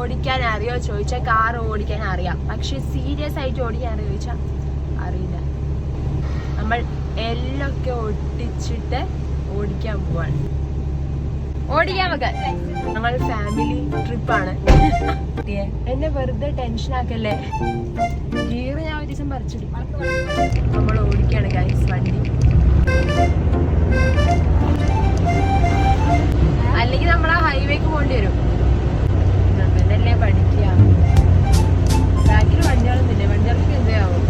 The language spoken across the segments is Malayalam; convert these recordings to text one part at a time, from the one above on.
ഓടിക്കാൻ അറിയോ ചോദിച്ചാൽ കാർ ഓടിക്കാൻ അറിയാം, പക്ഷെ സീരിയസ് ആയിട്ട് ഓടിക്കാൻ അറിയോ ചോദിച്ചാൽ അറിയില്ല. നമ്മൾ എല്ലൊക്കെ ഒട്ടിച്ചിട്ട് ഓടിക്കാൻ പോവാണ്. ഓടിക്കാൻ വെക്കാൻ ഞങ്ങൾ ഫാമിലി ട്രിപ്പാണ്. എന്നെ വെറുതെ ടെൻഷൻ ആക്കല്ലേ, ഗിയർ ഞാൻ ഒരു ദിവസം പറിച്ചിടും. നമ്മൾ ഓടിക്കാണ് ഗൈസ് വണ്ടി. അല്ലെങ്കിൽ നമ്മൾ ആ ഹൈവേക്ക് പോകേണ്ടി വരും. എന്നല്ലേ പഠിക്കുക. ബാക്കിൽ വണ്ടികളൊന്നുമില്ലേ, വണ്ടികൾക്ക് എന്താവും.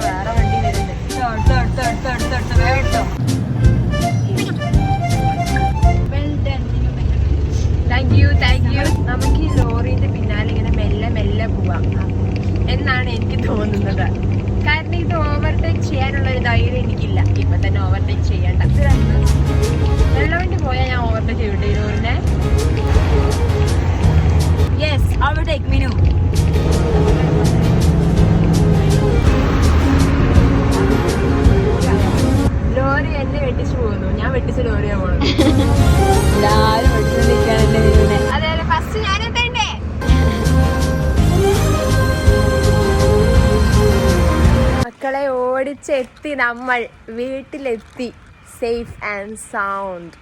വേറെ വണ്ടി വരുന്നുണ്ട്. Thank you. നമുക്ക് ഈ ലോറിന്റെ പിന്നാലെ ഇങ്ങനെ മെല്ലെ മെല്ലെ പോവാം എന്നാണ് എനിക്ക് തോന്നുന്നത്. കാരണം ഇത് ഓവർടേക്ക് ചെയ്യാനുള്ള ഒരു ധൈര്യം എനിക്കില്ല. ഇപ്പൊ തന്നെ ഓവർടേക്ക് ചെയ്യണ്ട. വെള്ളവണ്ടി പോയാൽ ഞാൻ ഓവർടേക്ക് ചെയ്യട്ടെ ഈ ലോറിനെ. Yes, overtake Minu. ലോറി എന്നെ വെട്ടിച്ചു പോകുന്നു, ഞാൻ വെട്ടിച്ച ലോറിയാ പോകുന്നത്. അതെ അതെ, ഫസ്റ്റ് ഞാൻ എത്തണ്ടേ. മക്കളെ ഓടിച്ചെത്തി, നമ്മൾ വീട്ടിലെത്തി സേഫ് ആൻഡ് സൗണ്ട്.